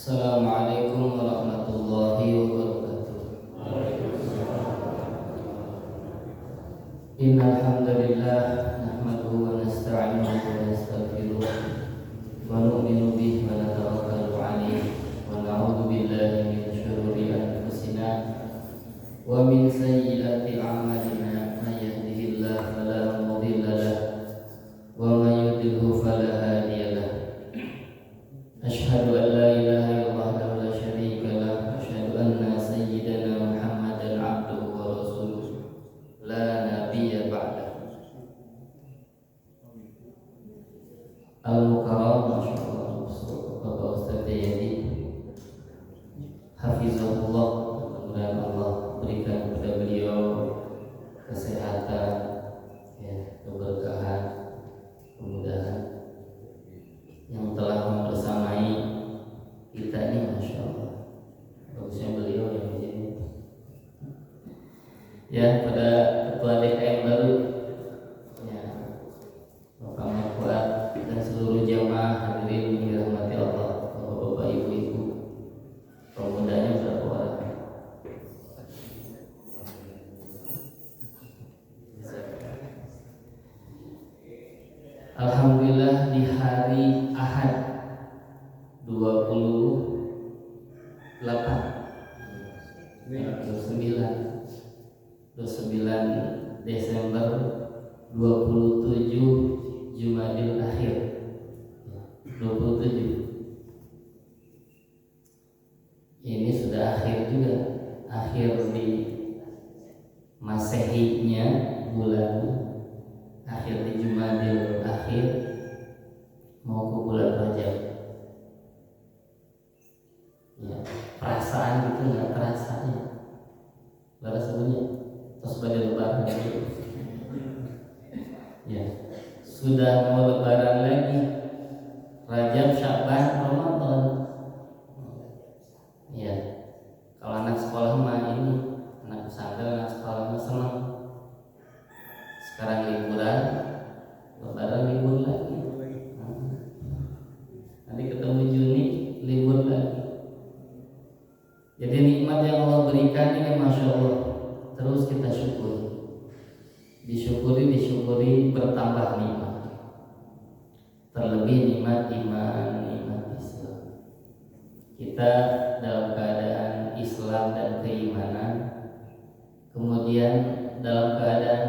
Assalamualaikum warahmatullahi wabarakatuh. Innal hamdalillah nahmaduhu wa nasta'inuhu wa nastaghfiruh wa nu'minu bihi wa natawakkalu 'alaihi wa na'udzu billahi min shururi anfusina wa min sayyiati a'malina may yahdihillahu fala mudilla lahu wa may yudlilhu fala hadiya lahu. Asyhadu an la ilaha illallah wa la syarika lah. Asyhadu anna sayyidana Muhammadan abduhu wa rasuluh la nabiyya ba'dah. Al-Mukarram, masyaallah, Bapak Ustaz Yadi hafizahullah, mudah-mudahan Allah berikan kepada beliau kesehatan, keberkahan, kemudahan yang telah membersamai kita ini, masya Allah. Bagusnya beliau yang begini. Ya, pada ketua DKM baru, ya, Bapak Marfuad dan seluruh jamaah hadirin yang dirahmati Allah, bapak-bapak, ibu-ibu, pemudanya berapa orang? Alhamdulillah di hari Ahad 29 Desember 27 Jumadil Akhir 27. Ini sudah akhir juga, akhir di Masehinya bulan, akhir di Jumadil Akhir mau ke bulan Rajab. Ya, perasaan gitu nggak terasa ya. Rasanya terus pada lebaran gitu. Ya, sudah mau lebaran lagi. Rajab, Sya'ban, Ramadan. Ya, kalau anak sekolah mah ini, anak pesantren, anak sekolah mah senang. Sekarang liburan, lebaran libur lagi. Nanti ketemu Juni, libur lagi. Jadi nikmat yang Allah berikan ini, masya Allah, terus kita syukuri, disyukuri, bertambah nikmat. Terlebih nikmat iman, nikmat Islam. Kita dalam keadaan Islam dan keimanan, kemudian dalam keadaan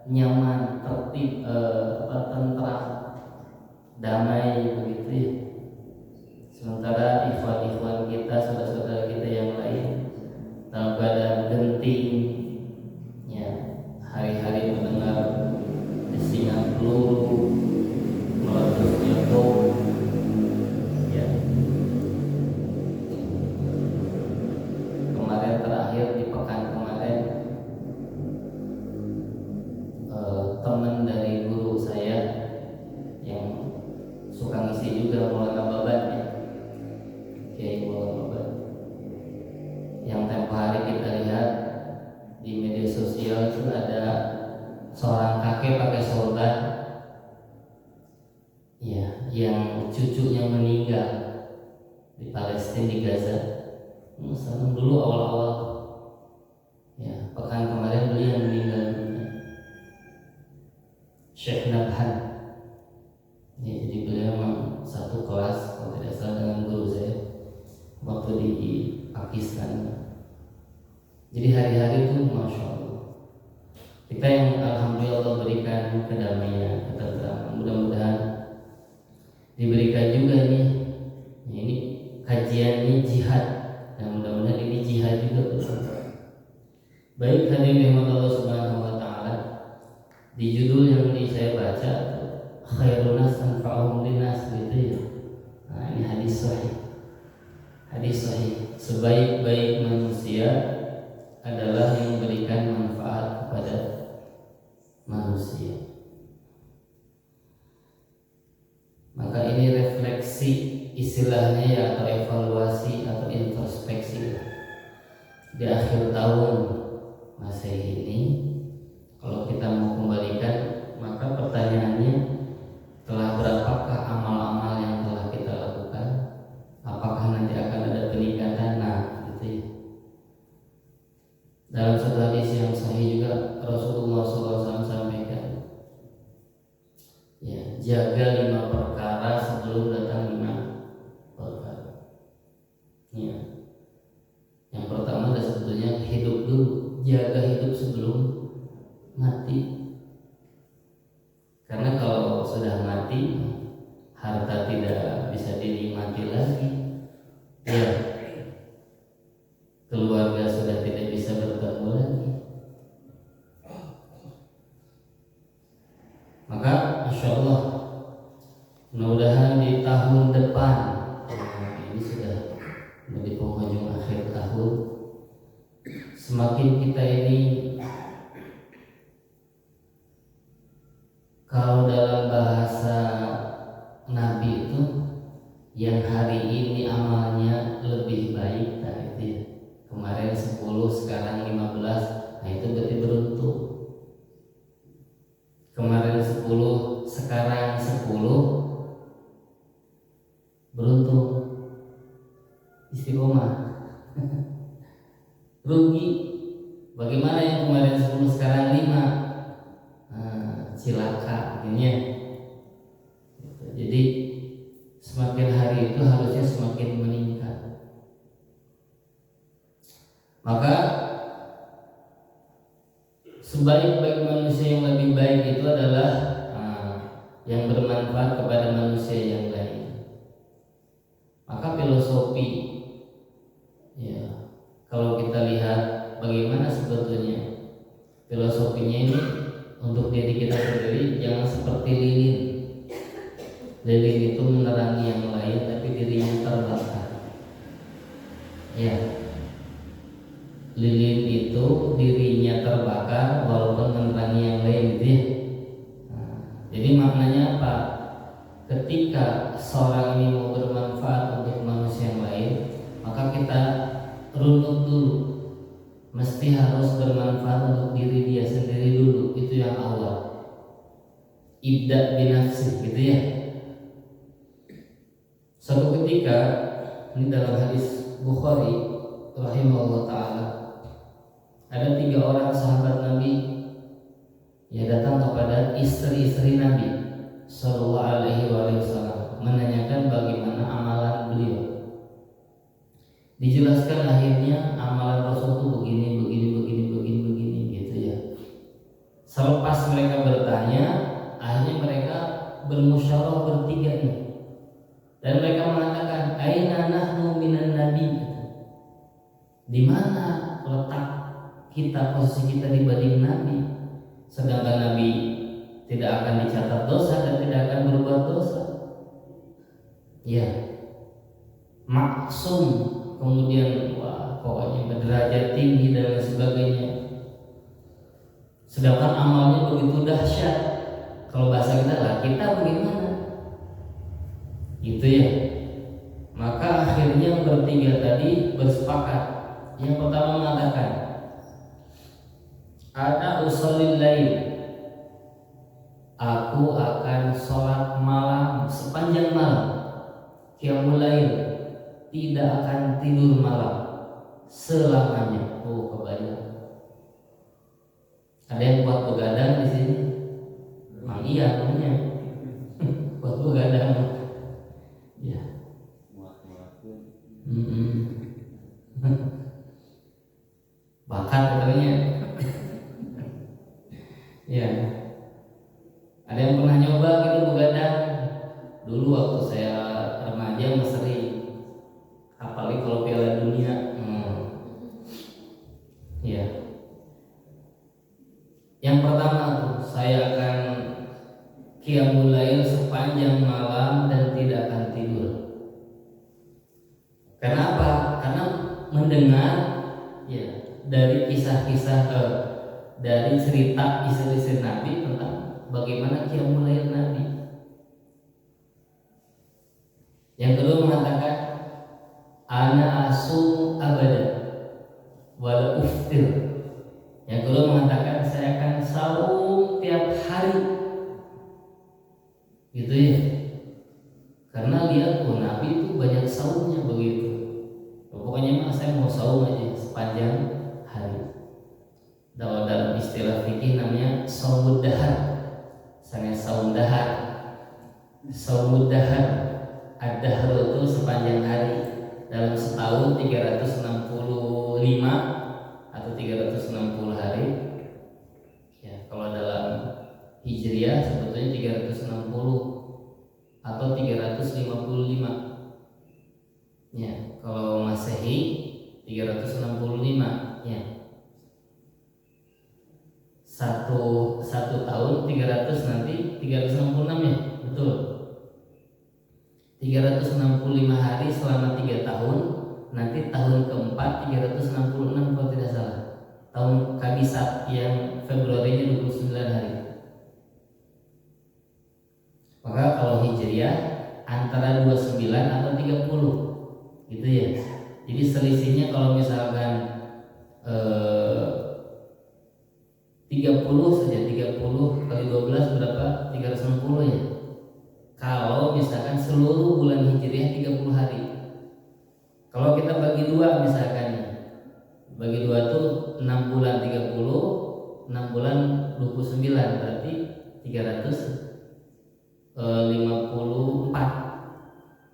nyaman, tertib, tentram, damai, begitu ya. Sementara ikhwan-ikhwan kita, saudara-saudara kita yang lain dalam keadaan genting, ya, hari-hari mendengar desingan peluru, meledusnya bom, ya. Kemarin terakhir di pekan kemarin, teman dari guru saya yang suka ngisi juga Maulana Babat, ya, Kiai Maulana Babat, yang tempo hari kita lihat di media sosial itu ada seorang kakek pakai sorban, ya, yang cucunya meninggal di Palestina, di Gaza. Misalnya dulu awal-awal, ya, pekan kemarin beliau yang meninggal, Syekh Nabhan. Ya, jadi beliau memang satu kelas kalau tidak salah dengan guru saya waktu di Pakistan. Jadi hari-hari itu masya Allah, kita yang alhamdulillah Allah berikan kedamaian, ketentraman, mudah-mudahan diberikan juga nih, ini kajian ini jihad, dan mudah-mudahan ini jihad juga betul. Baik, hadirin rahmat Allah Subhanahu wa taala, di judul yang saya baca, khairun nas anfa'uhum linnas, gitu ya. Nah, ini hadis sahih. Hadis sahih, sebaik-baik manusia adalah yang memberikan manfaat kepada manusia. Maka ini refleksi istilahnya, ya, atau evaluasi atau introspeksi di akhir tahun Masehi ini. Kalau kita mau kembalikan, maka pertanyaannya, telah berapakah amal-amal yang telah kita lakukan? Apakah nanti jaga 5 perkara sebelum datang 5 perkara. Ya. Yang pertama adalah sebetulnya hidup dulu, jaga hidup sebelum mati. Karena kalau sudah mati, harta tidak bisa dinikmati lagi. Ya, keluarga sudah tidak bisa bertemu lagi. Maka Masya Allah, mudah-mudahan di tahun depan, ini sudah di penghujung akhir tahun, semakin kita ini, kalau dalam bahasa Nabi itu, yang hari ini amalnya lebih baik, nah itu ya. Kemarin 10, sekarang 15, nah itu berarti beruntung. Kemarin 10, sekarang 10, beruntung. Istiqomah. Rugi. Bagaimana yang kemarin 10, sekarang 5? Cilaka ini ya. Jadi semakin hari itu harusnya semakin meningkat. Maka sebaik-baik manusia yang lebih baik itu adalah yang bermanfaat kepada manusia yang lain. Maka filosofi, ya, kalau kita lihat bagaimana sebetulnya filosofinya ini untuk diri kita sendiri, jangan seperti lilin. Lilin itu menerangi yang lain, tapi dirinya terbakar. Ya, lilin itu dirinya terbakar walaupun menerangi yang lain, gitu ya. Jadi maknanya apa? Ketika seorang ini mau bermanfaat untuk manusia yang lain, maka kita runut dulu. Mesti harus bermanfaat untuk diri dia sendiri dulu, itu yang awal. Ibda binafsi, gitu ya. Suatu ketika, ini dalam hadis Bukhari rahimahullah ta'ala, ada 3 orang sahabat Nabi yang datang kepada istri-istri Nabi Sallallahu alaihi wasallam, menanyakan bagaimana amalan beliau. Dijelaskan akhirnya amalan Rasul itu begini gitu ya. Selepas mereka bertanya, akhirnya mereka bermusyawarah bertiga nih. Dan mereka mengatakan, aina nahnu minan nabi. Di mana letak kita, posisi kita dibanding Nabi? Sedangkan Nabi tidak akan dicatat dosa dan tidak akan berbuat dosa. Ya, maksum, kemudian pokoknya berderajat tinggi dan sebagainya. Sedangkan amalnya begitu dahsyat. Kalau bahasa kita bagaimana? Gitu ya. Maka akhirnya bertiga tadi bersepakat. Yang pertama mengatakan, ana usallil lail, aku akan sholat malam sepanjang malam. Qiyamul lail, tidak akan tidur malam selamanya. Oh, kebayang. Ada yang buat begadang di sini? Memang iya namanya. Buat begadang. Ya. Bakat katanya. Ya. Ada yang pernah nyoba gitu begadang? Dulu waktu saya remaja masih sering. Apalagi kalau Piala Dunia. Ya. Yang pertama tuh, saya akan qiyamul lail sepanjang malam dan tidak akan tidur. Kenapa? Karena mendengar ya dari kisah-kisah dari cerita istri-istri Nabi tentang bagaimana qiyamul lail Nabi. Yang kedua mengatakan, ana asu abada wala uftir. Yang kedua mengatakan, saya akan saum tiap hari. Gitu ya. Karena lihat Nabi itu banyak saumnya begitu. Pokoknya saya mau saum aja sepanjang hari. Dalam istilah fikih namanya saumud dahar. Saya saum dahar. Saumud dahar, ad-dahr itu sepanjang hari. Dalam setahun 365 atau 360 hari. Ya, kalau dalam Hijriah sebetulnya 360 atau 355. Ya, kalau Masehi 365. Ya. Satu tahun 300 nanti 366 ya, betul. 365 hari selama 3 tahun, nanti tahun keempat 366 kalau tidak salah. Tahun Kabisat yang Februarinya 29 hari. Maka kalau Hijriah antara 29 atau 30 gitu ya. Jadi selisihnya kalau misalkan 30 saja, 30 kali 12 berapa? 360 ya. Kalau misalkan seluruh bulan Hijriah 30 hari. Kalau kita bagi dua misalkan ya, bagi dua tuh 6 bulan 30, 6 bulan 29, berarti 354.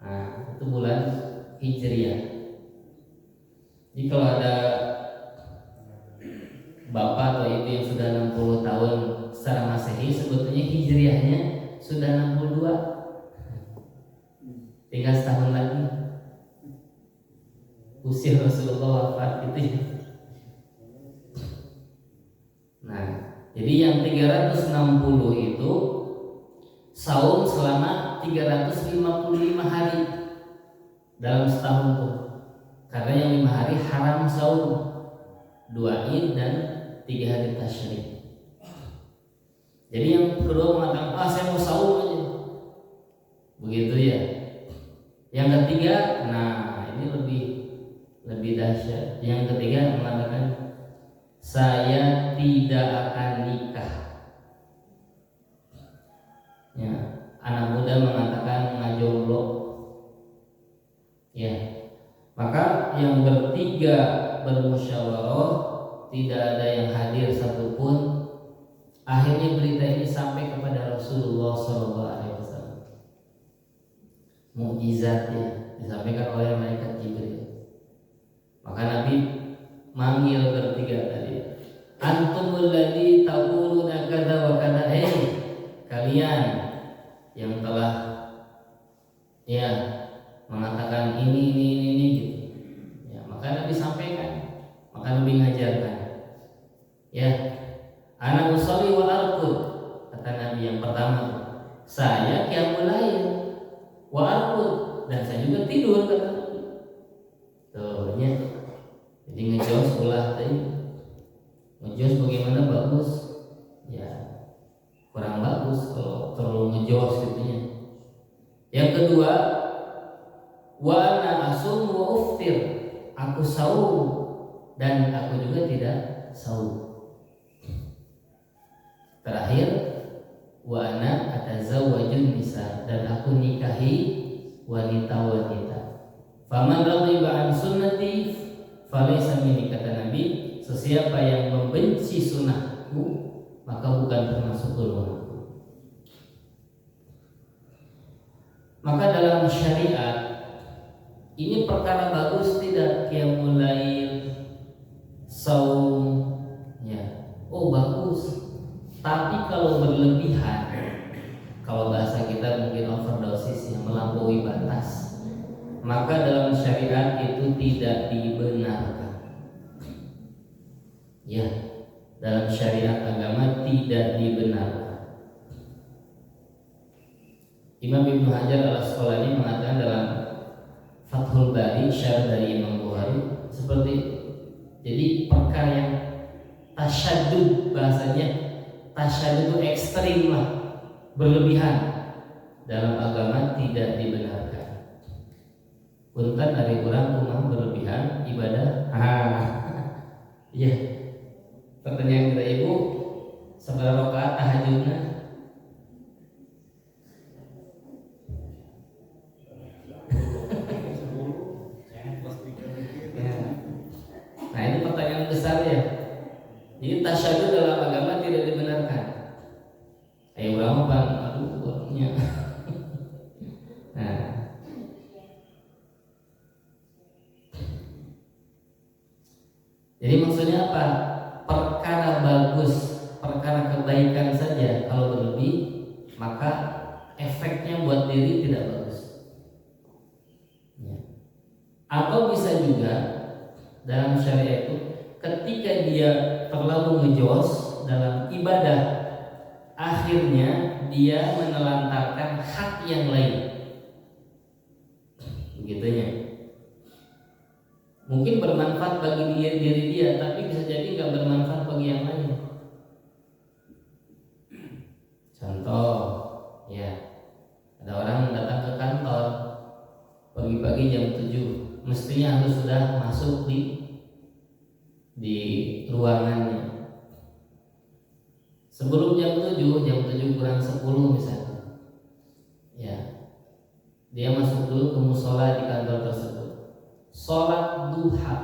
Nah, itu bulan Hijriah. Jadi kalau ada bapak atau ibu yang sudah 60 tahun secara Masehi, sebetulnya Hijriahnya sudah 62. Tinggal setahun lagi usia Rasulullah wafat gitu ya. Nah, jadi yang 360 itu saum selama 355 hari dalam setahun tuh. Karena yang 5 hari haram saum, 2 Id dan 3 hari tasyrik. Jadi yang kedua mengatakan, saya mau saum aja, begitu ya. Yang ketiga, nah ini lebih dahsyat. Yang ketiga mengatakan, saya tidak akan nikah. Ya, anak muda mengatakan ngajomblo. Ya, maka yang bertiga bermusyawarah, tidak ada yang hadir satupun. Akhirnya berita ini sampai kepada Rasulullah SAW. Mukjizatnya disampaikan oleh malaikat Jibril. Maka Nabi manggil bertiga tadi. Antumul ladzi taquluna kadza wa kadza. Kalian yang telah ya mengatakan ini gitu. Ya, maka Nabi sampaikan, maka Nabi ngajarkan. Ya, ana usolli wa arqud, kata Nabi yang pertama. Saya qiyamul lail wa arqud, dan saya juga tidur, kata Nabi. Tuh ya. Jadi ngejos ulah tadi. Ngejos bagaimana bagus? Ya, kurang bagus kalau terlalu ngejos gitu ya. Yang kedua, wa ana asum wa uftir, aku saum dan aku juga tidak saum. Terakhir, wa ana atazawwajun nisa, dan aku nikahi wanita-wanita. Faman raghiba an sunnati falaysa minni, kata Nabi, sesiapa yang membenci sunnahku maka bukan termasuk golonganku. Maka dalam syariat ini perkara bagus tidak? Qiyamul lail, saum, ya. Oh bagus. Tapi kalau berlebihan, kalau bahasa kita mungkin overdosis, yang melampaui batas, maka dalam syariat itu tidak dibenarkan. Ya, dalam syariat agama tidak dibenarkan. Imam Ibnu Hajar al-Asqalani mengatakan dalam Fathul Bari, syarah dari Imam Bukhari, seperti jadi perkara yang tasyadud, bahasanya tasyadud itu ekstrim lah, berlebihan, dalam agama tidak dibenarkan. Punten dari kurang rumah berlebihan ibadah. Iya. Pertanyaan kita ibu, seberapa rakaat tahajudnya? Nah ini pertanyaan besar ya. Jadi tasyahud dalam agama tidak dibenarkan. Ayo berapa bang? Aduh orangnya maksudnya apa? Perkara bagus, perkara kebaikan saja kalau berlebih maka efeknya buat diri tidak bagus. Ya. Atau bisa juga dalam syariat itu ketika dia terlalu ngejos dalam ibadah, akhirnya dia menelantarkan hak yang lain. Begitunya. Mungkin bermanfaat bagi diri dia, tapi bisa jadi nggak bermanfaat bagi yang lain. Contoh, ya, ada orang datang ke kantor pagi-pagi jam 7, mestinya harus sudah masuk di ruangannya. Sebelum jam 7 kurang 10 misalnya. Ya. Dia masuk dulu ke musola di kantor tersebut. Sholat duha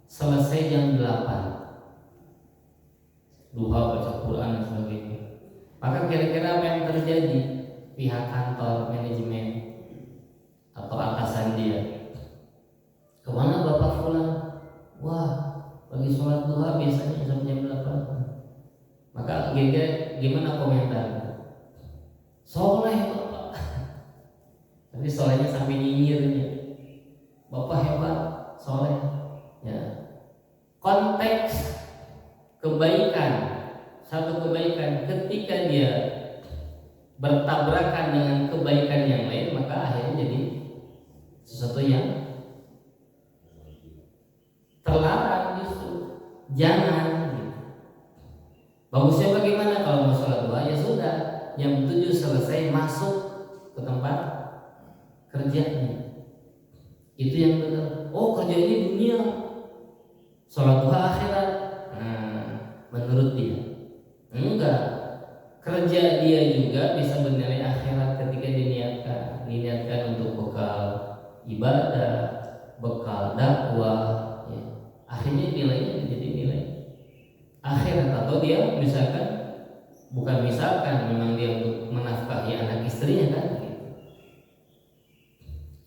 selesai jam 8. Duha baca Quran dan sebagainya. Maka kira-kira apa yang terjadi? Pihak kantor, manajemen atau atasan dia, kemana Bapak Fulan? Wah, bagi sholat duha biasanya sampai jam 8. Maka gimana komentar? Soleh Bapak. Tapi solehnya sampai nyinyirnya. Bapak hebat, soleh. Ya. Konteks kebaikan, satu kebaikan ketika dia bertabrakan dengan kebaikan yang lain, maka akhirnya jadi sesuatu yang terlarang justru. Jangan. Bagusnya bagaimana kalau mau sholat duha? Ya sudah, jam 7 selesai masuk ke tempat kerjanya. Itu yang benar. Oh, kerja ini dunia, sholat duha akhirat. Nah, menurut dia enggak. Kerja dia juga bisa bernilai akhirat ketika diniatkan untuk bekal ibadah, bekal dakwah. Ya. Akhirnya nilainya jadi nilai akhirat. Atau dia memang dia untuk menafkahi anak istrinya kan? Gitu.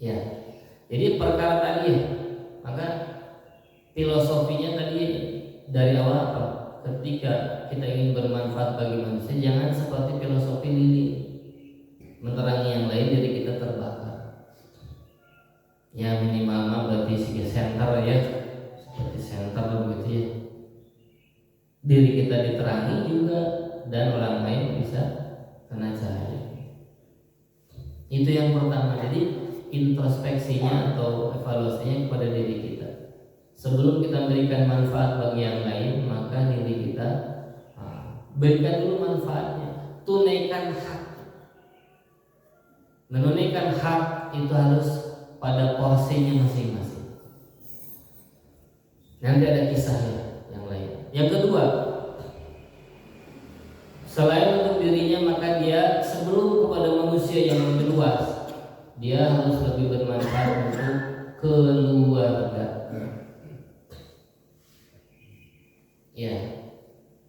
Ya. Jadi perkara tadi, maka filosofinya tadi dari awal apa? Ketika kita ingin bermanfaat bagi manusia, jangan seperti filosofi lilin, menerangi yang lain jadi kita terbakar. Ya minimal berarti si center ya, seperti center begitu ya. Diri kita diterangi juga dan orang lain bisa kena cahaya. Itu yang pertama. Jadi introspeksinya atau evaluasinya kepada diri kita. Sebelum kita memberikan manfaat bagi yang lain, maka diri kita berikan dulu manfaatnya. Tunaikan hak. Menunaikan hak itu harus pada porsinya masing-masing. Nanti ada kisahnya yang lain. Yang kedua, selain untuk dirinya, maka dia sebelum kepada manusia yang lebih luas, dia harus lebih bermanfaat untuk keluarga. Ya,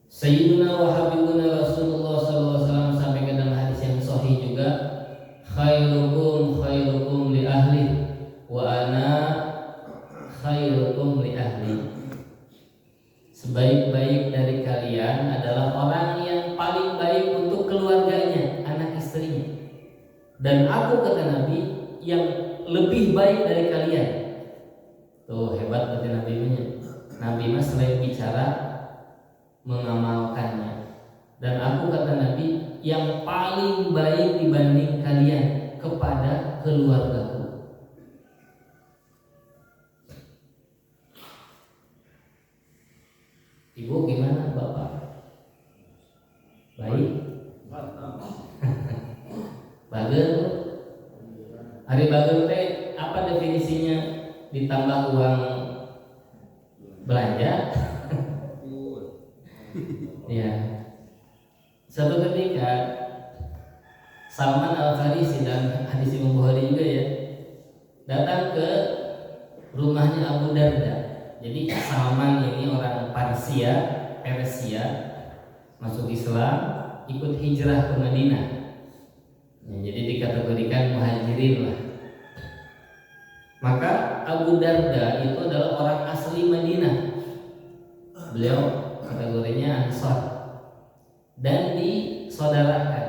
Sayyiduna wa Habibuna Rasulullah SAW sampai ke dalam hadis yang sahih juga, khairukum li ahli wa ana khairukum li ahli. Sebaik-baik dari kalian adalah orang yang paling baik untuk keluarganya, anak istrinya. Dan aku, kata Nabi, yang lebih baik dari kalian. Tuh hebat berarti Nabi-nya. Nabi mas selain bicara mengamalkannya. Dan aku, kata Nabi, yang paling baik dibanding kalian kepada keluargaku. Ibu gimana Bapak? Baik? Bagel? Hari bagel teh apa definisinya? Ditambah uang belanja? Ya. Suatu ketika Salman Al-Farisi dan hadis Imam Bukhari juga ya, datang ke rumahnya Abu Darda. Jadi Salman ini orang Persia, masuk Islam, ikut hijrah ke Madinah. Ya, jadi dikategorikan muhajirin lah. Maka Abu Darda itu adalah orang asli Madinah. beliau kategorinya ansor dan disaudarakan.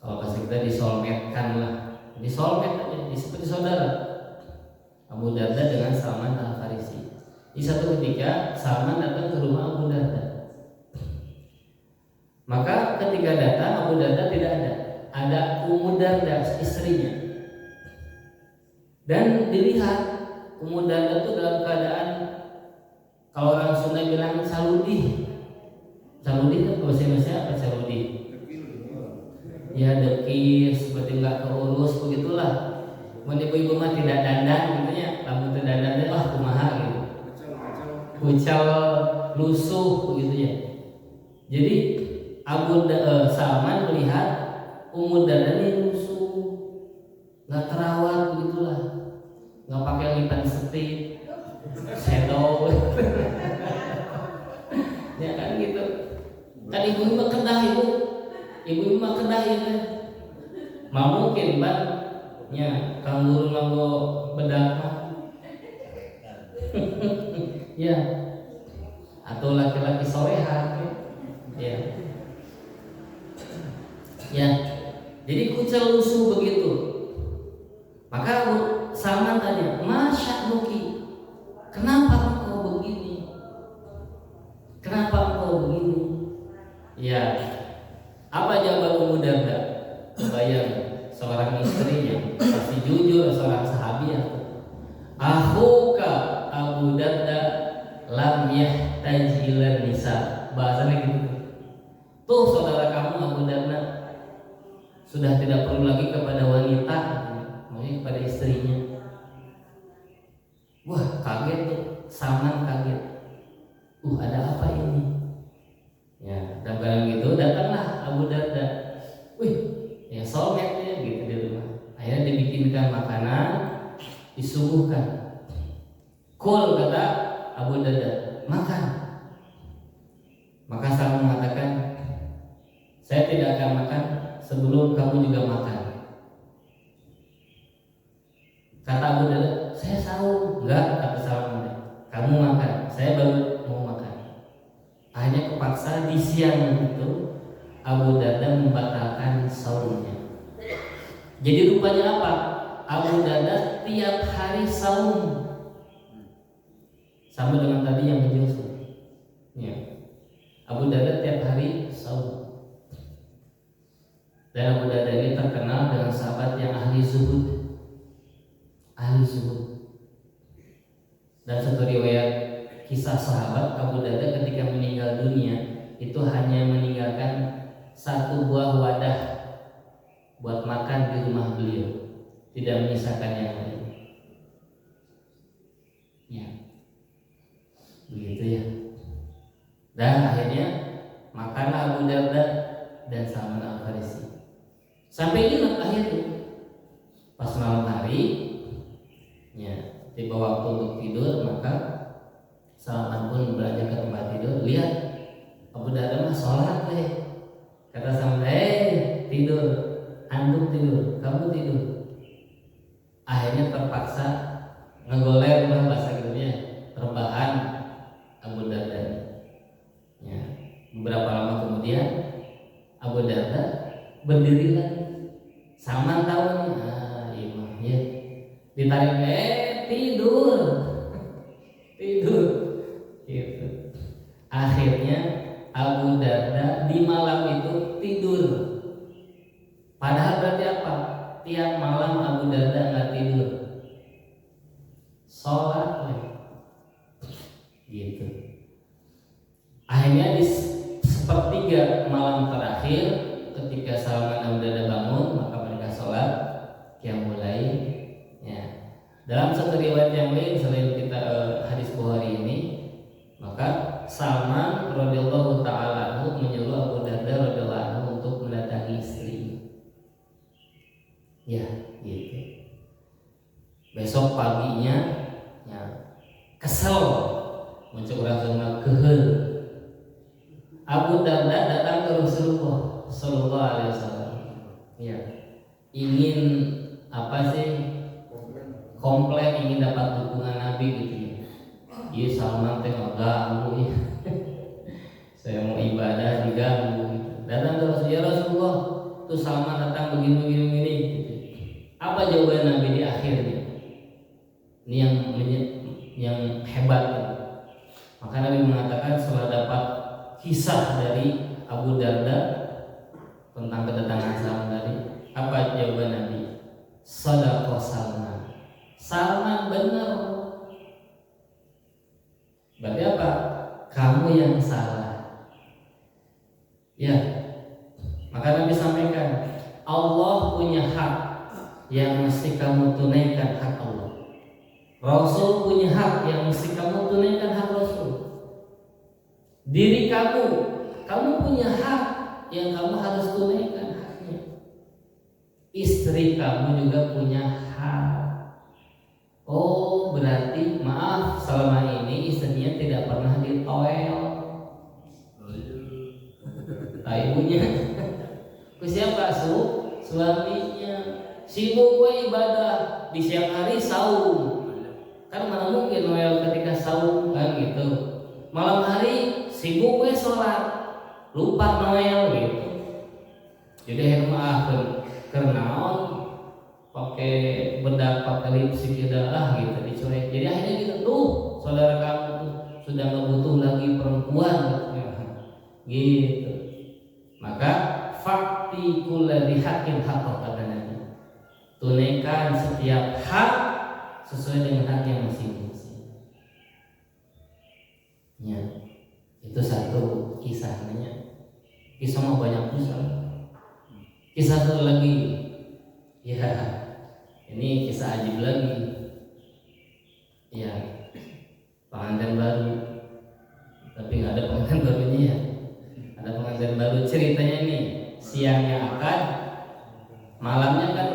Kalau bahasa kita disolmetkan lah, disolmet aja, seperti saudara. Abu Darda dengan Salman Al-Farisi. Di satu ketika Salman datang ke rumah Abu Darda. Maka ketika datang Abu Darda tidak ada Ummu Darda istrinya. Dan dilihat Ummu Darda itu dalam keadaan, kalau orang Sunda bilang saludih. Saludih itu bahasa Indonesia apa saludih? Ya dekir, seperti nggak keurus begitulah. Ibu-ibu mah tidak dandan gitu ya, rambut tidak dandan, wah kumaha gitu. Kucal, lusuh begitu ya. Jadi Salman melihat Ummu Darda ini lusuh, nggak terawat begitulah, nggak pakai lipan setip, shadow, ya kan gitu. Kan ibu mah kedah ibu mah kedah ya kan. Mau mungkin bang, ya kalau nganggo bedak mah, ya, atau laki-laki soreha, ya. Ya, jadi kucel lusuh begitu. Maka Salman tanya, Masya Nuki, kenapa engkau begini? Kenapa engkau begini? Ya, apa jawaban Ummu Darda? Bayang seorang istrinya pasti jujur, seorang sahabiah. Akhuka Abu Darda lam yahtaj ila nisa. Bahasanya gitu. Tuh saudara kamu Abu Darda sudah tidak perlu lagi kepada wanita, maksudnya kepada istrinya. Wah, kaget tuh, Salman kaget. Ada apa ini? Ya, dan barang gitu datanglah Abu Darda. Wih, ya soulmate ya gitu di rumah. Akhirnya dibikinkan makanan, disuguhkan. Kul kata Abu Darda, makan. Maka Salman mengatakan, saya tidak akan makan sebelum kamu juga makan. Kata Abu Darda, saya sahur. Enggak, kata Salman, kamu makan, saya baru mau makan. Akhirnya kepaksa di siang itu Abu Darda membatalkan saumnya. Jadi rupanya apa? Abu Darda tiap hari saum, sama dengan tadi yang menjelaskan. Ya. Abu Darda tiap hari saum. Dan Abu Darda ini terkenal dengan sahabat yang ahli zuhud. Ahli zuhud. Dan satu riwayat kisah sahabat, Abu Darda ketika meninggal dunia itu hanya meninggalkan satu buah wadah buat makan di rumah beliau, tidak menyisakan yang lain. Ya, begitu ya. Dan akhirnya makanlah Abu Darda dan Salman Al-Farisi. Sampai ingat akhirnya pas malam hari, ya tiba waktu untuk tidur, maka Salman pun beranjak ke tempat tidur. Lihat Abu Darda mah sholat deh. Kata Salman, tidur, antum tidur, kamu tidur. Akhirnya terpaksa ngegoler lah bahasa gitu-nya, rebahan Abu Darda. Ya, beberapa lama kemudian Abu Darda berdiri lagi. Salman tahu nih, imam ya, ditarik, tidur, tidur, gitu. Akhirnya Abu Darda di malam itu tidur. Padahal berarti apa? Tiap malam Abu Darda nggak tidur, sholat lagi, gitu. Akhirnya di sepertiga malam terakhir, ketika Salman Abu Darda bangun, maka mereka sholat qiyamul lail. Ya. Dalam satu riwayat yang lain selain kita hadis Bukhari ini, maka Salman radhiyallahu taala anhu menyuruh Abu Darda radhiyallahu anhu untuk mendatangi istrinya. Ya, gitu. Besok paginya, ya, kesel, muncul Rasulullah kehel. Abu Darda datang ke Rasulullah Sallallahu Alaihi Wasallam. Ya, ingin apa sih? Komplain, ingin dapat dukungan Nabi gitu ya. iya Salman teh ganggu ya. Saya mau ibadah diganggu gitu. Datang ke Rasul, ya Rasulullah, tuh Salman datang begini gitu. Apa jawaban Nabi di akhirnya? Ini yang hebat gitu. Maka Nabi mengatakan setelah dapat kisah dari Abu Darda tentang kedatangan Salman tadi, apa jawaban Nabi? Shadaqah Salman. Salman benar. Berarti apa? Kamu yang salah. Ya. Maka Nabi sampaikan, Allah punya hak yang mesti kamu tunaikan hak Allah. Rasul punya hak yang mesti kamu tunaikan hak Rasul. Diri kamu punya hak yang kamu harus tunaikan haknya. Istri kamu juga punya hak. Oh, berarti maaf, selama ini istrinya tidak pernah ditoel. Ibunya. Ke siapa? Suaminya. Sibuk gue ibadah, di siang hari saum. Kan mana mungkin noel ketika saum kan gitu. Malam hari sibuk gue sholat, lupa noel gitu. Jadi maaf kenaon pakai bedak pakai lipstik dah gitu dicuek. Jadi akhirnya gitu tuh saudara kamu tuh sudah nggak butuh lagi perempuan gitu. Maka fakti kulli haqqin haqqo kata Nabi. Tunaikan setiap hak sesuai dengan haknya masing-masing. Ya, itu satu kisahnya. Kisah mau banyak kisah. Kisah satu lagi, ya ini kisah ajib lagi. Ya, pengantin baru, tapi nggak ada pengantin barunya ya. Ada pengantin baru, ceritanya nih siangnya akad, malamnya kan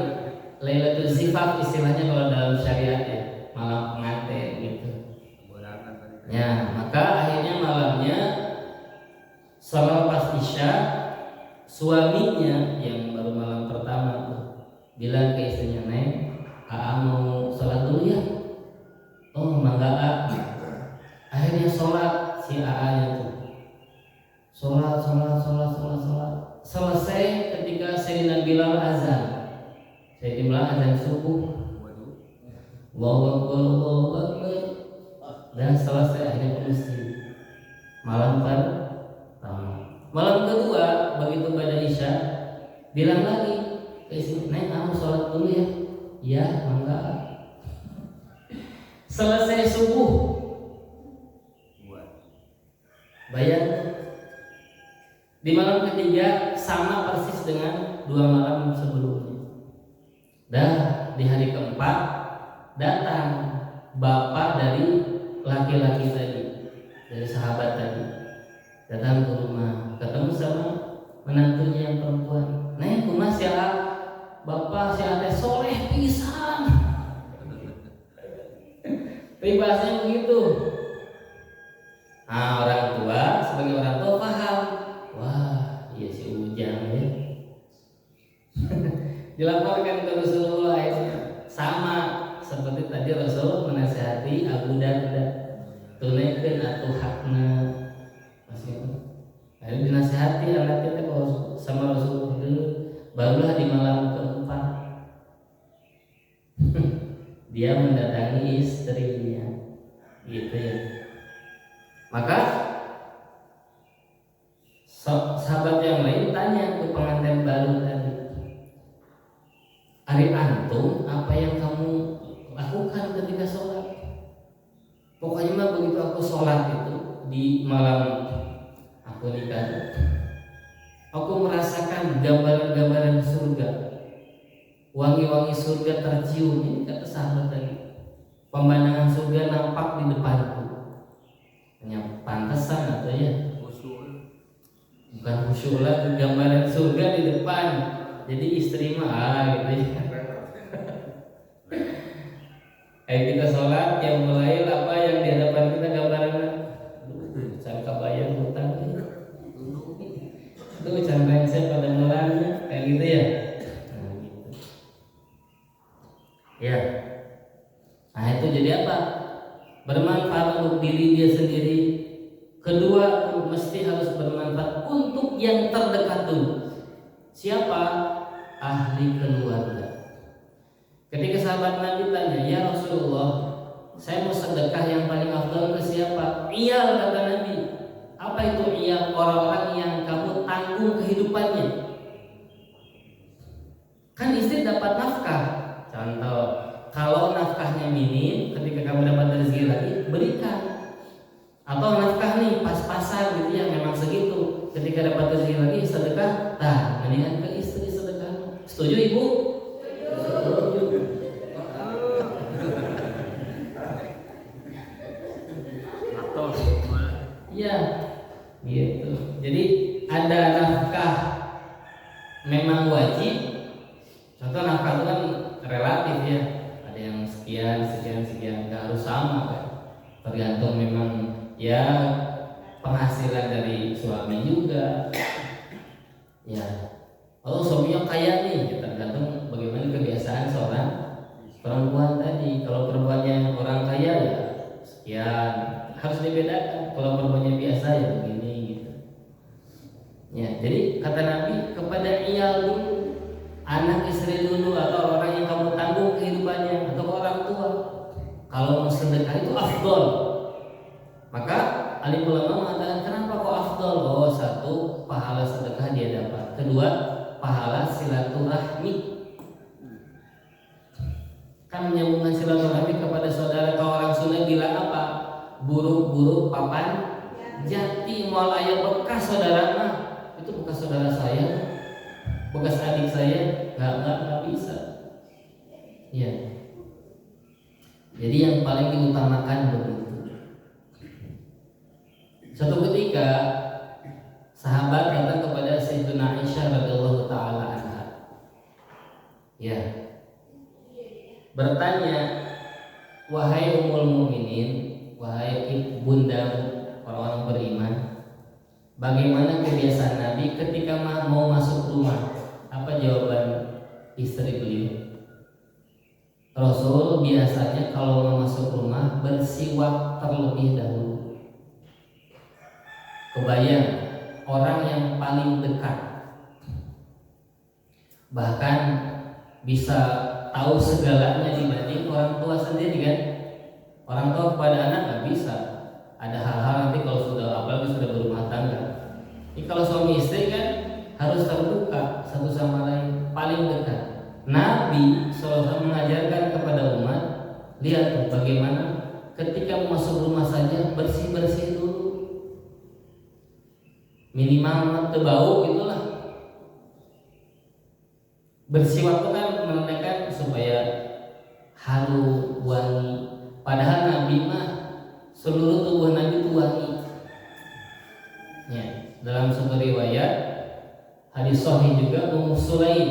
Lailatul Zifaf istilahnya kalau dalam syariat ya, malam pengantin gitu. Ya, maka akhirnya malamnya sholat pas isya, suaminya yang baru malam pertama tuh bilang ke istrinya, Neng, Aa mau sholat dulu ya. Oh, mangga A. Akhirnya sholat si Aa-nya tuh. Sholat. Selesai ketika Sayyidina Bilal azan. Sayyidina Bilal azan subuh. Allahu Akbar. Dan selesai akhirnya ke masjid. Malam pertama. Malam kedua begitu pada isya bilang lagi ke istri, Neng, kamu sholat dulu ya. Ya, mangga. Selesai subuh. Bayang. Di malam ketiga sama persis dengan 2 malam sebelumnya. Dan di hari keempat datang bapak dari laki-laki tadi, dari sahabat tadi, datang ke rumah, ketemu sama menantunya yang perempuan. Neng, kumaha si A? Bapak si Ate soleh pisan. Bahasanya begitu. Nah, orang tua sebagai orang tua paham. Wah, iya si Ujang ya. Dilaporkan ke Rasulullah sama seperti tadi Rasul menasihati Abu Darda, tunaikan atau hakna masih. Akhirnya dinasihati anak kita sama Rasul itu, barulah di malam keempat dia mendatangi istrinya, gitu ya. Maka sahabat yang lain tanya ke pengantin baru tadi, Ari antum apa yang kamu lakukan ketika sholat? Pokoknya mah begitu aku sholat itu di malam aku nikah, aku merasakan gambaran-gambaran surga, wangi-wangi surga tercium. Ini kata sahabat tadi, pemandangan surga nampak di depanku. Hanya pantesan atau ya? Bukan khusyuk lah, gambaran surga di depan. Jadi istri mah gitu ya. Kayak kita sholat yang mulai apa yang di hadapan kita gambarannya, can kabayang hutang itu can rengsek pada mulanya kayak gitu ya. Nah, gitu. Ya. Nah itu jadi apa? Bermanfaat untuk diri yang terdekat dulu. Siapa? Ahli keluarga. Ketika sahabat Nabi tanya, ya Rasulullah, saya mau sedekah yang paling afdal ke siapa? Iyal, kata Nabi. Apa itu iyal? Orang-orang yang kamu tanggung kehidupannya. Kan istri dapat nafkah. Contoh, kalau nafkahnya minim, ketika kamu dapat rezeki lagi, berikan. Atau nafkah nih pas-pasan gitu ya, memang segitu. Ketika dapat rezeki lagi, sedekah, mendingan ke istri sedekah. Setuju ibu? Setuju. Iya, gitu. Jadi ada nafkah memang wajib. Contoh nafkah itu kan relatif ya. Ada yang sekian, nggak harus sama kan. Tergantung memang ya penghasilan dari suami juga. Ya, kalau suaminya kaya nih, tergantung bagaimana kebiasaan seorang perempuan tadi. Kalau perempuannya orang kaya ya sekian, harus dibedakan. Kalau perempuannya biasa ya begini gitu. Ya, jadi kata Nabi kepada iyal dulu, anak istri dulu, atau orang yang kamu tanggung kehidupannya, atau orang tua. Kalau mau sedekah itu afdol. Maka alim ulama mengatakan kenapa kok afdol? Oh, satu, pahala sedekah dia dapat. Kedua, pahala silaturahmi. Kan menyambungkan silaturahmi kepada saudara. Kalau orang Sunda bilang apa? Buruk-buruk papan jati. Mau ayah bekas saudara mah, itu bekas saudara saya, bekas adik saya, nggak bisa. Ya. Jadi yang paling diutamakan begitu. Suatu ketika sahabat datang kepada Sayyidina Aisyah radhiyallahu taala anha. Ya. Bertanya, wahai ummul mukminin, wahai bunda orang-orang beriman, bagaimana kebiasaan Nabi ketika mau masuk rumah? Apa jawaban istri beliau? Rasul biasanya kalau mau masuk rumah bersiwak terlebih dahulu. Kebayang orang yang paling dekat, bahkan bisa tahu segalanya dibanding orang tua sendiri kan? Orang tua kepada anak nggak bisa. Ada hal-hal nanti kalau sudah, apalagi sudah berumah tangga. Ini kalau suami istri kan harus terbuka satu sama lain, paling dekat. Nabi SAW mengajarkan kepada umat, lihat bagaimana ketika masuk rumah saja bersih-bersih dulu, minimal tebau gitulah. Bersiwak itu kan menandakan supaya harum, wangi. Padahal Nabi mah seluruh tubuh Nabi itu wangi. Ya, dalam sebuah riwayat hadis sahih juga, Ummu Sulaim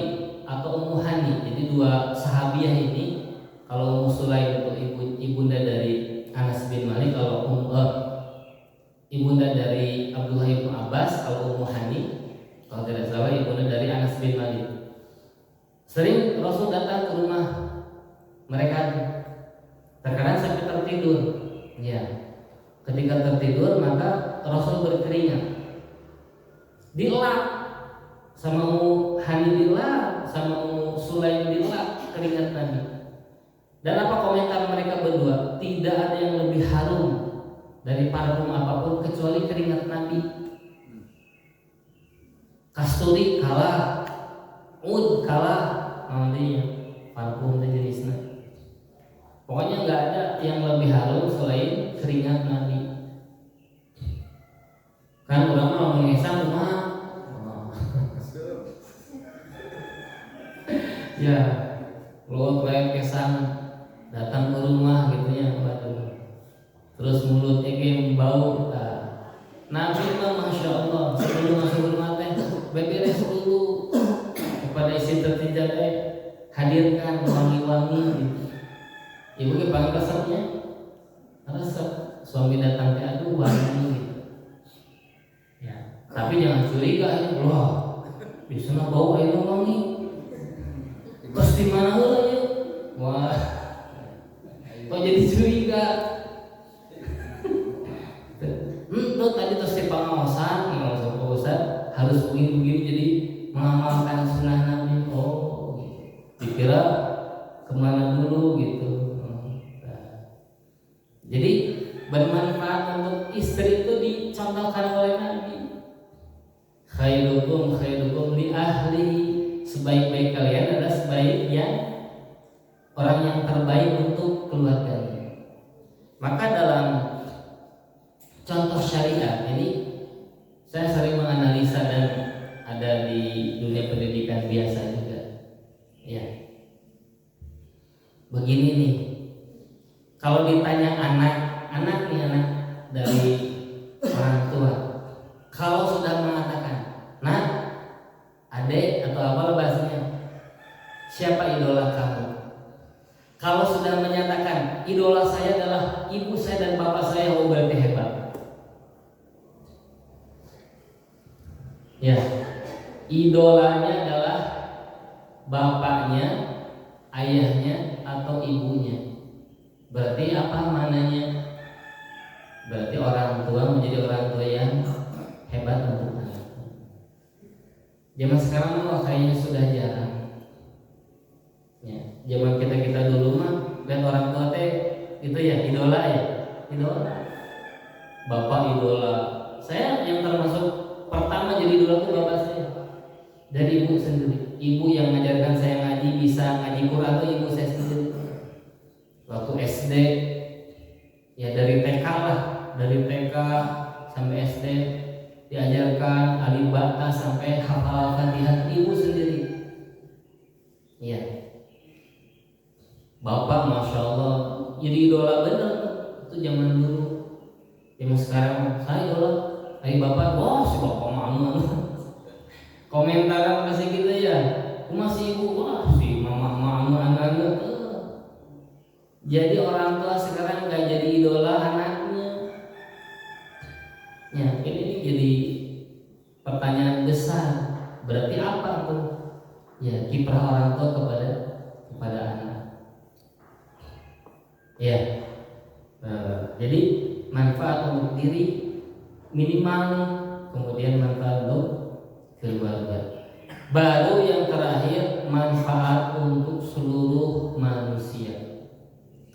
atau Ummu Hani. Jadi dua sahabiah ini, kalau Ummu Sulaim itu ibunda dari Anas bin Malik, kalau ibunda dari Abdullah bin Abbas, kalau Ummu Hani kalau tidak salah ibunda dari Anas bin Malik. Sering Rasul datang ke rumah mereka, terkadang sampai tertidur. Ya, ketika tertidur maka Rasul berkeringat, dilap sama Ummu Hani, dilap sama Ummu Sulaim, dilap keringat Nabi. Dan apa komentar mereka berdua? Tidak ada yang lebih harum dari parfum apapun kecuali keringat Nabi. Kasturi kalah, ud kalah, nanti parfum dan jenisnya. Pokoknya nggak ada yang lebih harum selain keringat Nabi. Kan orang mau mengesang rumah, ya, keluar klien kesang datang ke rumah gitu ya, waduh. Terus mulutnya kayak bau. Nabi mah masya Allah sebelum masuk rumah teh beberes dulu kepada istri tertindak, hadirkan wangi-wangi gitu. Ibu ke panggil resepnya, resep suami datang teh aduh wangi gitu. Ya, tapi jangan curiga ini, wah di sana bau air wangi, terus di mana ya? Wah, kok jadi curiga? Itu tadi terus di pengawasan, Ustaz harus begini-begini jadi mengamalkan sunnah Nabi. Oh, dikira kemana dulu gitu. Jadi bermanfaat untuk istri itu dicontohkan oleh Nabi. Khairukum li ahli, sebaik-baik kalian adalah sebaiknya orang yang terbaik untuk keluarganya. Maka dalam contoh syariat ini saya sering menganalisa dan ada di dunia pendidikan biasa juga. Ya. Begini nih. Kalau ditanya anak dari orang tua, kalau sudah mengatakan, "Nak, adek," atau apa bahasanya, "siapa idola kamu?" Kalau sudah menyatakan idola saya adalah ibu saya dan bapak saya, oh berarti hebat. Ya, idolanya adalah bapaknya, ayahnya, atau ibunya. Berarti apa mananya? Berarti orang tua menjadi orang tua yang hebat untuk anak. Zaman sekarang mah kayaknya sudah jarang. Ya, zaman kita dulu mah lihat orang tua teh itu ya idola. Bapak idola. Saya yang termasuk pertama jadi idola itu bapak saya. Dari ibu sendiri. Ibu yang mengajarkan saya ngaji, bisa ngaji Quran itu ibu saya sendiri. Waktu SD, ya dari TK lah, dari TK sampai SD diajarkan alif bata sampai hafal Fatihah ibu sendiri. Iya. Bapak masya Allah jadi idola bener itu zaman dulu. Zaman sekarang saya idola, ayah bapak, wah si bapak mama. Komentar masih gitu ya, masih ibu, wah si mama anak-anak. Jadi orang tua sekarang nggak jadi idola anaknya. Ya, ini jadi pertanyaan besar. Berarti apa tuh? Ya, kiprah orang tua kepada anak. Ya, jadi manfaat untuk diri minimal, kemudian manfaat untuk keluarga. Baru yang terakhir manfaat untuk seluruh manusia.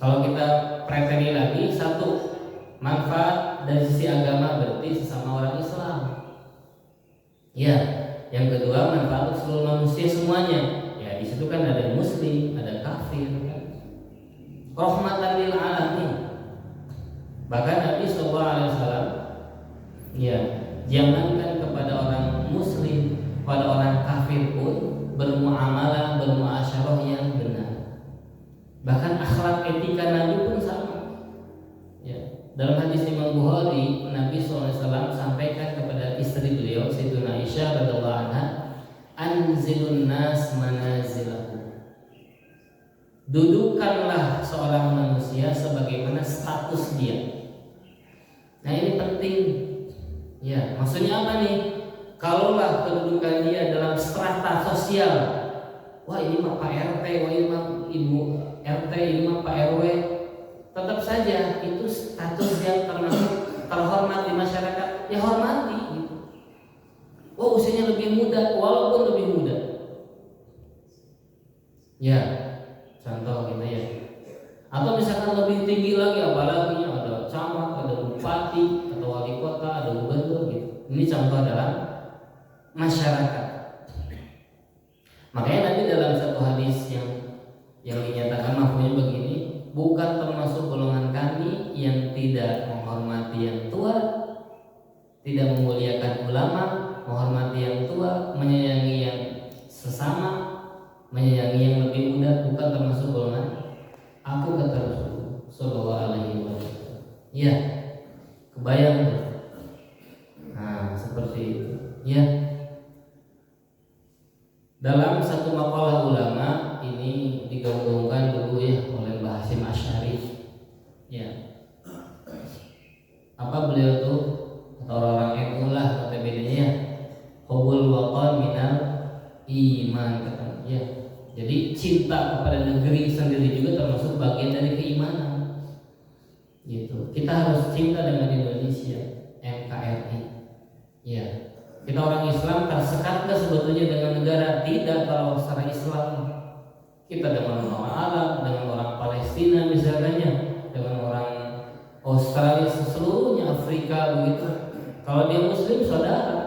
Kalau kita preteli lagi, satu, manfaat dari sisi agama berarti sesama orang Islam. Ya, yang kedua manfaat untuk seluruh manusia semuanya. Ya, di situ kan ada muslim, ada kafir, kan. Rahmatan lil alamin. Bahkan Nabi SAW, ya, jangankan kepada orang muslim, pada orang kafir pun bermuamalah, bermuasyarah yang benar. Bahkan akhlak etika Nabi pun sama. Ya. Dalam hadis Imam Bukhari, Nabi SAW sampaikan kepada istri beliau, Sayyidatuna Aisyah radhiyallahu anha, "Anzilun nas manazilahu." Dudukkanlah seorang manusia sebagaimana status dia. Nah ini penting. Ya, maksudnya apa nih? Kalaulah kedudukan dia dalam strata sosial, wah ini mah Pak RT, wah ini mah Ibu RT, ini mah Pak RW, tetap saja itu status yang terhormat di masyarakat, ya hormati gitu. Oh usianya lebih muda, walaupun lebih muda. Ya, contoh gitu ya. Atau misalkan lebih tinggi lagi, apalagi ada camat, ada bupati, atau wali kota, ada gubernur gitu. Ini contoh dalam masyarakat. Makanya nanti dalam satu hadis yang dinyatakan mafhumnya begini, bukan termasuk golongan kami yang tidak menghormati yang tua, tidak memuliakan ulama, menghormati yang tua, menyayangi yang sesama, menyayangi yang lebih muda, bukan termasuk golongan aku, kata Rasulullah sallallahu alaihi wasallam. Ya, kebayang tuh. Nah, seperti itu. Ya. Dalam satu makalah ulama ini digaungkan dulu ya oleh Mbah Hasyim Asy'ari. Ya. Apa beliau tuh atau orang NU lah notabene ya. Hubul watan minal iman katanya. Ya. Jadi cinta kepada negeri sendiri juga termasuk bagian dari keimanan. Gitu. Kita harus cinta dengan Indonesia, NKRI. Ya. Kita orang Islam tersekat nggak sebetulnya dengan negara? Tidak. Kalau secara Islam kita dengan orang Arab, dengan orang Palestina misalnya, dengan orang Australia, seluruhnya Afrika begitu. Kalau dia Muslim saudara,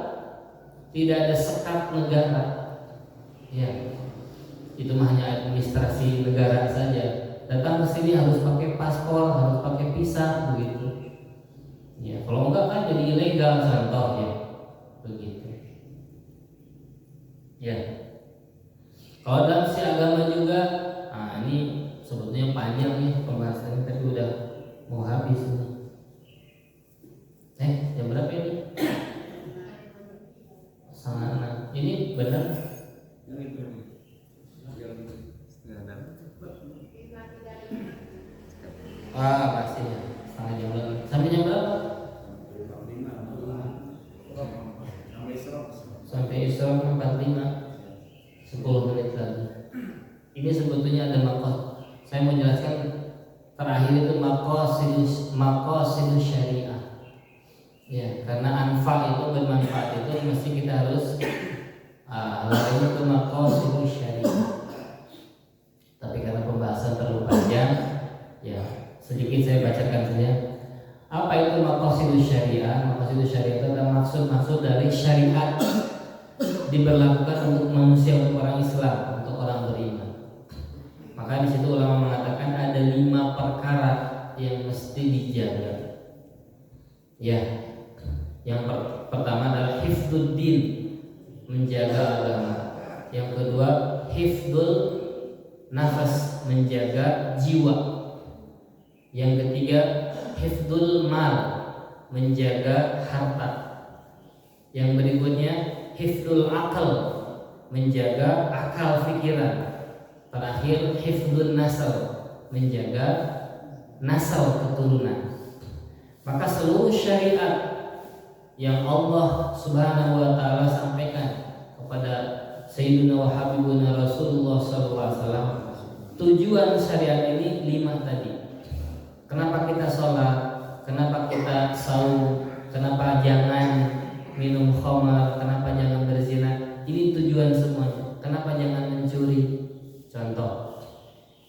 tidak ada sekat negara. Ya, itu mah hanya administrasi negara saja. Datang ke sini harus pakai paspor, harus pakai visa begitu. Ya, kalau enggak kan jadi ilegal contoh ya. Begitu. Ya. Kalau dalam si agama juga, nah ini sebetulnya panjang nih pembahasannya, tapi udah mau habis nih. Jam berapa ini? 5:30. Ini benar? Pasti ya. 5:30. Sampai jam berapa? Sampai Isra 45. 10 menit lagi. Ini sebetulnya ada makos. Saya mau jelaskan terakhir itu maqasidus syariah. Ya, karena anfa itu bermanfaat itu mesti kita harus lalu ke maqasidus syariah. Tapi karena pembahasan terlalu panjang, ya sedikit saya bacakan saja. Apa itu maqasidus syariah? Maqasidus syariah itu adalah maksud-maksud dari syariat diberlakukan untuk manusia, untuk orang Islam, untuk orang beriman. Maka di situ ulama mengatakan ada 5 perkara yang mesti dijaga. Ya, yang pertama adalah hifdzuddin, menjaga agama. Yang kedua hifdzul nafas, menjaga jiwa. Yang ketiga hifdzul mal, menjaga harta. Yang berikutnya hifdzul akal, menjaga akal pikiran. Terakhir hifdzun nasal, menjaga nasal keturunan. Maka seluruh syariat yang Allah Subhanahu wa taala sampaikan kepada Sayyidina wa Habibuna Rasulullah SAW, tujuan syariat ini 5 tadi. Kenapa kita sholat? Kenapa kita saum? Kenapa jangan minum khamar? Kenapa jangan berzina? Ini tujuan semuanya. Kenapa jangan mencuri? Contoh,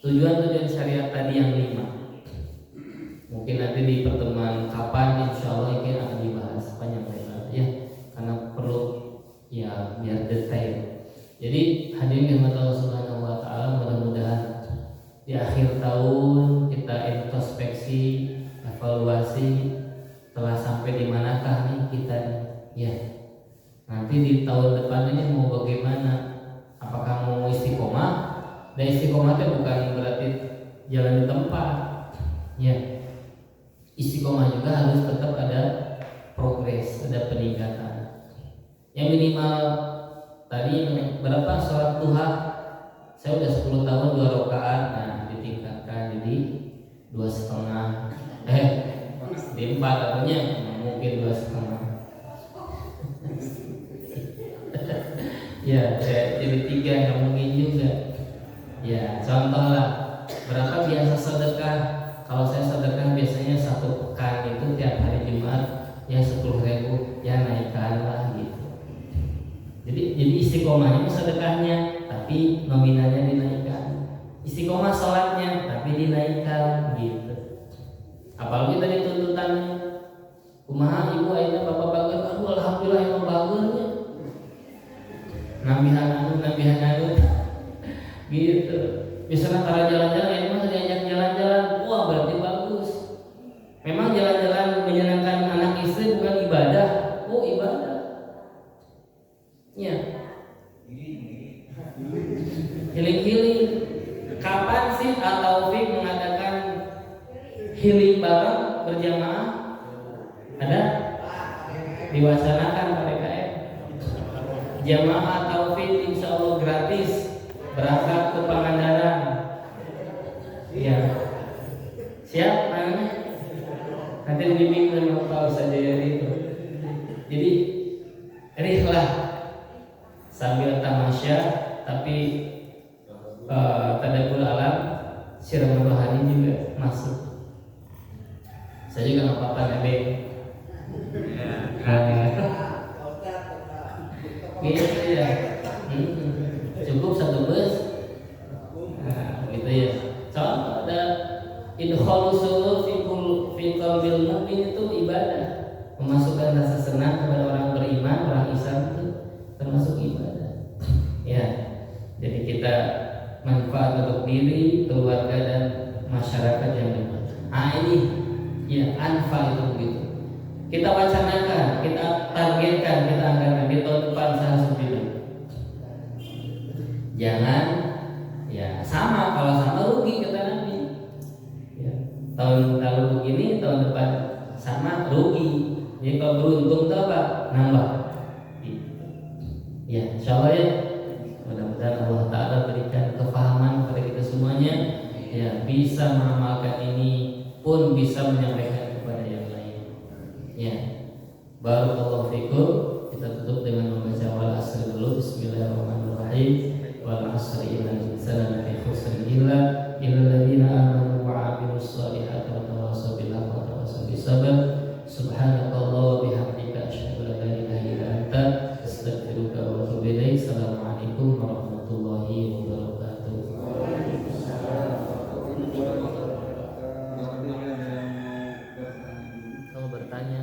tujuan-tujuan syariat tadi yang 5. Mungkin nanti di pertemuan kapan insya Allah ini akan dibahas panjang lebar ya, karena perlu ya biar detail. Jadi hadirin rahmat Allah Subhanahu wa taala, mudah-mudahan di akhir tahun kita introspeksi, evaluasi telah sampai di manakah nih kita ya. Nanti di tahun depan ini mau bagaimana? Apakah mau istiqomah? Dan istiqomah itu bukan berarti jalan di tempat. Ya. Istiqomah juga harus tetap ada progres, ada peningkatan. Yang minimal tadi berapa sholat duha? Saya udah 10 tahun 2 rakaat, nah ditingkatkan jadi 2,5. Di 4 artinya mungkin 2,5. Ya, jadi 3 nggak mungkin juga. Ya, contoh lah, berapa biasa sedekah? Kalau saya sedekah biasanya 1 pekan itu tiap hari Jumat ya 10.000, ya naikkan lah gitu. Jadi istiqomahnya sedekahnya, tapi nominalnya dinaikkan. Istiqomah sholatnya, tapi dinaikkan gitu. Apalagi tadi tuntutannya, kumaha ibu ayeuna bapak bagus, aduh alhamdulillah emang bagusnya. Nabihan anu gitu. Misalnya cara jalan-jalan, emang diajak jalan-jalan, wah berarti bagus. Memang jalan-jalan menyenangkan anak istri bukan ibadah. Oh ibadah. Ya. Healing. Kapan sih At-Taufik mengadakan healing bareng berjamaah? Ada? Diwacanakan PKM. Jamaah Taufik insya Allah gratis berangkat ke Pangandaran. Iya. Siap? Nanti dibimbing sama Pak Ustaz Jayadi itu. Jadi rihlah sambil tamasya, tapi tadabbur alam, siraman rohani juga masuk. Saya juga nggak apa-apa nebeng. gitu ya. Cukup satu bus. Nah, gitu ya. Contoh ada idkhalus surur fi qalbil mu'min itu ibadah. Memasukkan rasa senang kepada orang beriman, orang Islam itu termasuk ibadah. Ya. Jadi kita manfaat untuk diri, keluarga dan masyarakat yang depan. Ini ya anfa itu begitu. Kita wacanakan, kita targetkan, kita anggarkan di tahun depan 100 miliar. Jangan ya sama, kalau sama rugi kata Nabi. Ya, tahun lalu begini, tahun depan sama rugi. Jadi kalau beruntung tuh apa? Nambah. Ya, insyaallah ya. Mudah-mudahan Allah Ta'ala berikan kefahaman kepada kita semuanya, ya bisa mengamalkan ini pun bisa menyampaikan kepada yang lain. Ya, barakallahu fikum. Kita tutup dengan membaca wal asr dulu. Bismillahirrahmanirrahim. Wal asri innal insana lafi khusr illa alladziina aamanu wa 'amilus shalihati wa tawassaw bil haqqi wa tawassaw bis sabr. Subhanakallah wa bihamdika asyhadu an la ilaha illa anta astaghfiruka wa atubu ilaik. Assalamualaikum warahmatullahi wabarakatuh. Kamu bertanya?